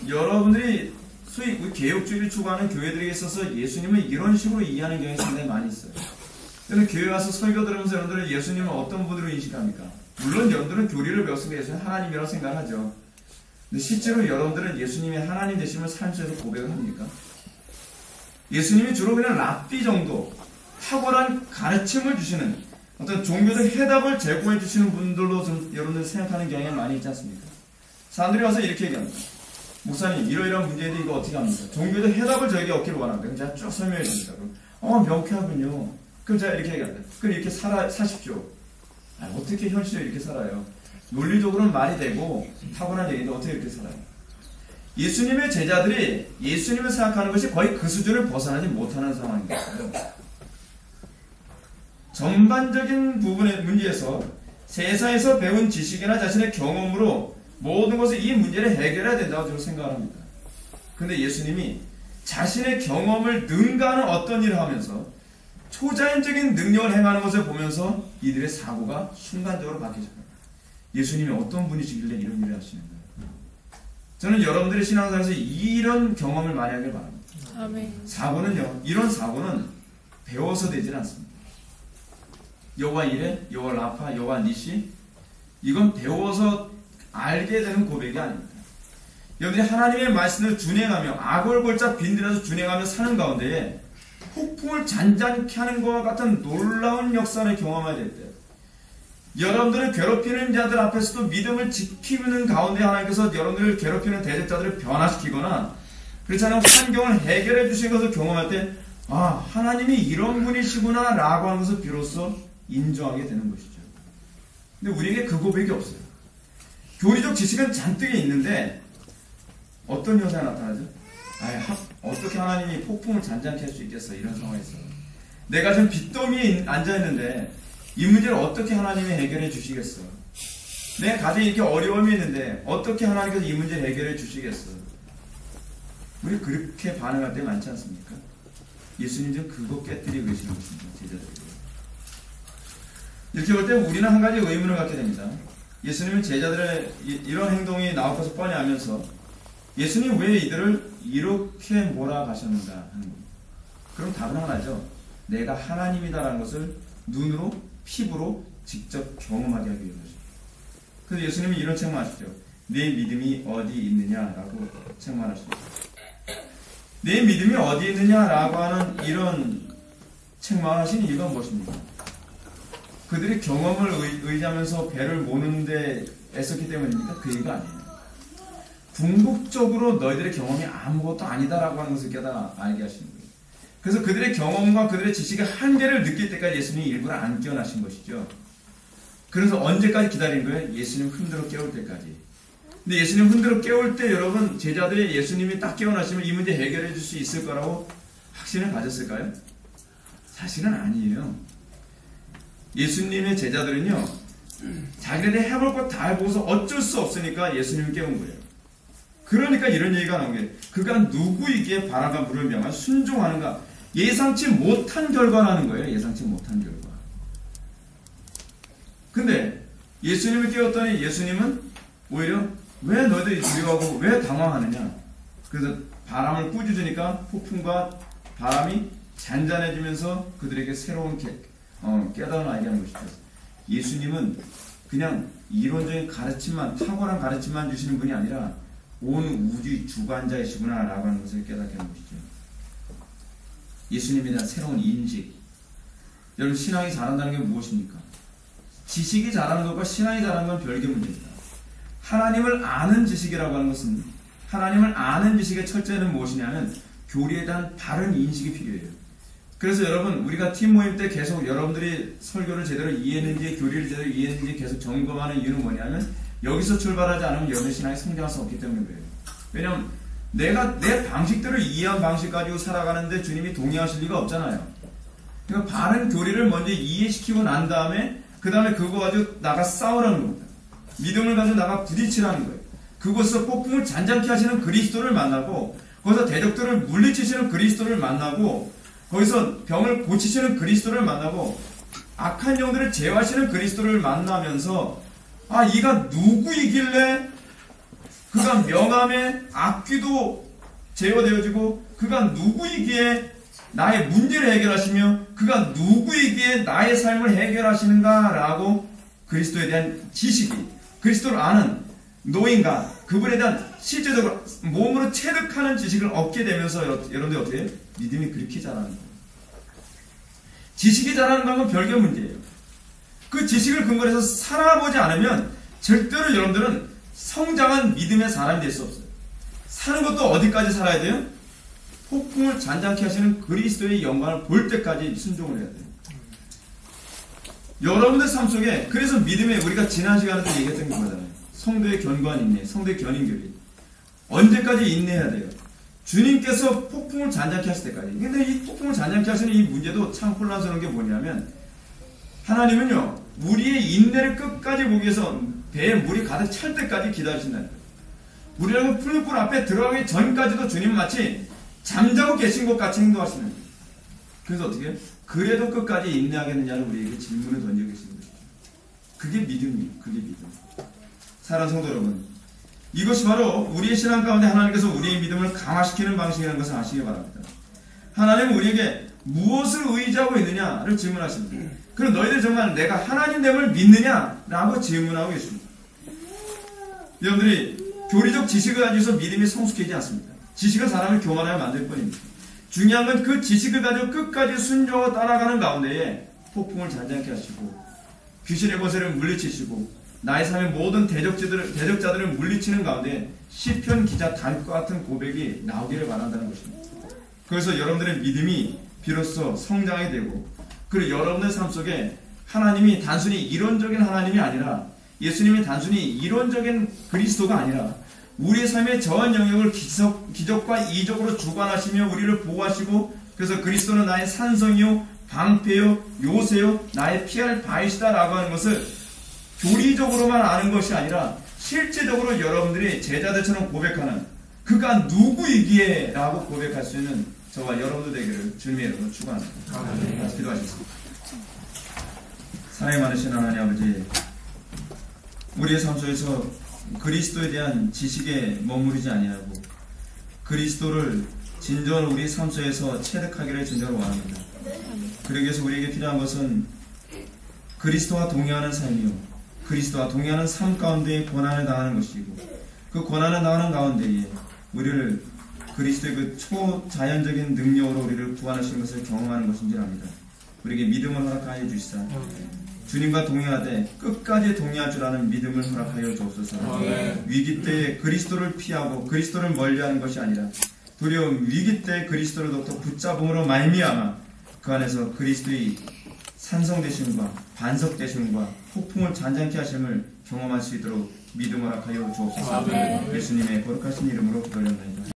여러분들이 소위 개혁주의를 추구하는 교회들에 있어서 예수님을 이런 식으로 이해하는 경우가 상당히 많이 있어요. 여러분 교회 와서 설교 들으면서 여러분들은 예수님을 어떤 분으로 인식합니까? 물론 여러분들은 교리를 배웠으니까 예수님은 하나님이라고 생각하죠. 근데 실제로 여러분들은 예수님이 하나님 되심을 삶에서 고백을 합니까? 예수님이 주로 그냥 랍비 정도 탁월한 가르침을 주시는 어떤 종교적 해답을 제공해 주시는 분들로 좀 여러분들 생각하는 경향이 많이 있지 않습니까? 사람들이 와서 이렇게 얘기합니다. 목사님, 이러이러한 문제에 대해 이거 어떻게 합니까? 종교적 해답을 저에게 얻기를 원합니다. 그럼 제가 쭉 설명해 줍니다. 명쾌하군요. 그럼 제가 이렇게 얘기합니다. 그럼 이렇게 사십시오. 어떻게 현실에 이렇게 살아요? 논리적으로는 말이 되고 탁월한 얘기인데 어떻게 이렇게 살아요? 예수님의 제자들이 예수님을 생각하는 것이 거의 그 수준을 벗어나지 못하는 상황입니다. 전반적인 부분의 문제에서 세상에서 배운 지식이나 자신의 경험으로 모든 것을 이 문제를 해결해야 된다고 저는 생각합니다. 그런데 예수님이 자신의 경험을 능가하는 어떤 일을 하면서 초자연적인 능력을 행하는 것을 보면서 이들의 사고가 순간적으로 바뀌어져요. 예수님이 어떤 분이시길래 이런 일을 하시는 거예요? 저는 여러분들의 신앙생활에서 이런 경험을 많이 하길 바랍니다. 아멘. 사고는요, 이런 사고는 배워서 되질 않습니다. 여호와 이레, 여호와 라파, 여호와 니시, 이건 배워서 알게 되는 고백이 아닙니다. 여러분들이 하나님의 말씀을 준행하며 아골골짝 빈들에서 준행하며 사는 가운데에 폭풍을 잔잔케 하는 것과 같은 놀라운 역사를 경험해야 될 때, 여러분들을 괴롭히는 자들 앞에서도 믿음을 지키는 가운데 하나님께서 여러분들을 괴롭히는 대적자들을 변화시키거나 그렇지 않으면 환경을 해결해 주신 것을 경험할 때 아, 하나님이 이런 분이시구나 라고 하는 것을 비로소 인정하게 되는 것이죠. 근데 우리에게 그 고백이 없어요. 교리적 지식은 잔뜩 있는데 어떤 현상이 나타나죠? 어떻게 하나님이 폭풍을 잔잔케 할 수 있겠어, 이런 상황에서. 내가 지금 빚더미에 앉아있는데 이 문제를 어떻게 하나님이 해결해 주시겠어? 내 가정에 이렇게 어려움이 있는데 어떻게 하나님께서 이 문제를 해결해 주시겠어? 우리 그렇게 반응할 때 많지 않습니까? 예수님 좀 그거 깨뜨리고 계시는 것입니다. 제자들이. 이렇게 볼 때 우리는 한 가지 의문을 갖게 됩니다. 예수님은 제자들의 이런 행동이 나올 것을 뻔히 알면서 예수님 왜 이들을 이렇게 몰아가셨는가 하는 겁니다. 그럼 답은 하나죠. 내가 하나님이다라는 것을 눈으로, 피부로 직접 경험하게 하기 위해서죠. 그래서 예수님이 이런 책망하시죠. 내 믿음이 어디 있느냐라고 책망하십니다. 내 믿음이 어디 있느냐라고 하는 이런 책망을 하신 이유가 무엇입니까? 그들이 경험을 의지하면서 배를 모는 데 애썼기 때문입니까? 그 이유가 아니에요. 궁극적으로 너희들의 경험이 아무것도 아니다라고 하는 것을 깨달아 알게 하시는 거예요. 그래서 그들의 경험과 그들의 지식의 한계를 느낄 때까지 예수님이 일부러 안 깨어나신 것이죠. 그래서 언제까지 기다린 거예요? 예수님 흔들어 깨울 때까지. 근데 예수님 흔들어 깨울 때 여러분 제자들이 예수님이 딱 깨어나시면 이 문제 해결해 줄 수 있을 거라고 확신을 가졌을까요? 사실은 아니에요. 예수님의 제자들은요, 자기네들이 해볼 것 다 해보고서 어쩔 수 없으니까 예수님을 깨운 거예요. 그러니까 이런 얘기가 나온 게, 그가 누구이기에 바람과 물을 명하여 순종하는가? 예상치 못한 결과라는 거예요. 예상치 못한 결과. 근데 예수님을 깨웠더니 예수님은 오히려 왜 너희들이 두려워하고 왜 당황하느냐? 그래서 바람을 꾸짖으니까 폭풍과 바람이 잔잔해지면서 그들에게 새로운 깨달음을 알게 하는 것이죠. 예수님은 그냥 이론적인 가르침만, 탁월한 가르침만 주시는 분이 아니라 온 우주의 주관자이시구나 라고 하는 것을 깨닫게 하는 것이죠. 예수님에 대한 새로운 인식. 여러분, 신앙이 자란다는 게 무엇입니까? 지식이 자라는 것과 신앙이 자라는 건 별개 문제입니다. 하나님을 아는 지식이라고 하는 것은, 하나님을 아는 지식의 철저히는 무엇이냐면 교리에 대한 바른 인식이 필요해요. 그래서 여러분, 우리가 팀 모임 때 계속 여러분들이 설교를 제대로 이해했는지, 교리를 제대로 이해했는지 계속 점검하는 이유는 뭐냐면, 여기서 출발하지 않으면 여러분의 신앙이 성장할 수 없기 때문에 그래요. 왜냐하면 내가 내 방식대로 이해한 방식 가지고 살아가는데 주님이 동의하실 리가 없잖아요. 그러니까 바른 교리를 먼저 이해시키고 난 다음에 그 다음에 그거 가지고 나가 싸우라는 겁니다. 믿음을 가지고 나가 부딪히라는 거예요. 그곳에서 폭풍을 잔잔케 하시는 그리스도를 만나고, 거기서 대적들을 물리치시는 그리스도를 만나고, 거기서 병을 고치시는 그리스도를 만나고, 악한 영들을 제어하시는 그리스도를 만나면서, 아, 이가 누구이길래 그가 명함에 악귀도 제어되어지고, 그가 누구이기에 나의 문제를 해결하시며, 그가 누구이기에 나의 삶을 해결하시는가 라고 그리스도에 대한 지식이, 그리스도를 아는 노인과 그분에 대한 실제적으로 몸으로 체득하는 지식을 얻게 되면서 여러분들 어떻게 해요? 믿음이 그렇게 자라는 거예요. 지식이 자라는 건 별개 문제예요. 그 지식을 근거로 해서 살아보지 않으면 절대로 여러분들은 성장한 믿음의 사람이 될 수 없어요. 사는 것도 어디까지 살아야 돼요? 폭풍을 잔잔케 하시는 그리스도의 영광을 볼 때까지 순종을 해야 돼요. 여러분들 삶 속에, 그래서 믿음에 우리가 지난 시간에도 얘기했던 게 뭐잖아요. 성도의 견고한 인내, 성도의 견인교리. 언제까지 인내해야 돼요? 주님께서 폭풍을 잔잔케 하실 때까지. 근데 이 폭풍을 잔잔케 하시는 이 문제도 참 혼란스러운 게 뭐냐면, 하나님은요, 우리의 인내를 끝까지 보기 위해서 배에 물이 가득 찰 때까지 기다리신다는 거예요. 우리라고 풀불 앞에 들어가기 전까지도 주님은 마치 잠자고 계신 것 같이 행동하시는 거예요. 그래서 어떻게 해요? 그래도 끝까지 인내하겠느냐는 우리에게 질문을 던지고 계시는 거죠. 그게 믿음이에요. 그게 믿음. 사랑하는 성도 여러분, 이것이 바로 우리의 신앙 가운데 하나님께서 우리의 믿음을 강화시키는 방식이라는 것을 아시기 바랍니다. 하나님은 우리에게 무엇을 의지하고 있느냐를 질문하십니다. 그럼 너희들 정말 내가 하나님됨을 믿느냐라고 질문하고 있습니다. 여러분들이 교리적 지식을 가지고서 믿음이 성숙해지지 않습니다. 지식은 사람을 교만하게 만들 뿐입니다. 중요한 건 그 지식을 가지고 끝까지 순종하고 따라가는 가운데에 폭풍을 잔잔케 하시고, 귀신의 권세를 물리치시고, 나의 삶의 모든 대적자들을 물리치는 가운데 시편 기자 다윗과 같은 고백이 나오기를 바란다는 것입니다. 그래서 여러분들의 믿음이 비로소 성장하게 되고, 그리고 여러분의 삶 속에 하나님이 단순히 이론적인 하나님이 아니라, 예수님이 단순히 이론적인 그리스도가 아니라 우리의 삶의 전 영역을 기적과 이적으로 주관하시며 우리를 보호하시고, 그래서 그리스도는 나의 산성이요 방패요 요새요 나의 피할 바이시다라고 하는 것을 교리적으로만 아는 것이 아니라 실제적으로 여러분들이 제자들처럼 고백하는, 그가 누구이기에 라고 고백할 수 있는 저와 여러분들 되기를 주님의 이름으로 축원합니다. 같이 기도하시겠습니다. 사랑이 많으신 하나님 아버지, 우리의 삶 속에서 그리스도에 대한 지식에 머무르지 아니하고 그리스도를 진정으로 우리 삶 속에서 체득하기를 진정으로 원합니다. 그러기 위해서 우리에게 필요한 것은 그리스도와 동의하는 삶이요, 그리스도와 동의하는 삶 가운데 고난을 당하는 것이고, 그 고난을 당하는 가운데에 우리를 그리스도의 그 초자연적인 능력으로 우리를 구원하시는 것을 경험하는 것인 줄 압니다. 우리에게 믿음을 허락하여 주시사 주님과 동의하되 끝까지 동의할 줄 아는 믿음을 허락하여 주옵소서. 위기 때에 그리스도를 피하고 그리스도를 멀리하는 것이 아니라 도리어 위기 때 그리스도를 더욱더 붙잡음으로 말미암아 그 안에서 그리스도의 산성되심과 반석되심과 폭풍을 잔잔케 하심을 경험할 수 있도록 믿음을 허락하여 주옵소서. 예수님의 거룩하신 이름으로 기도드립니다.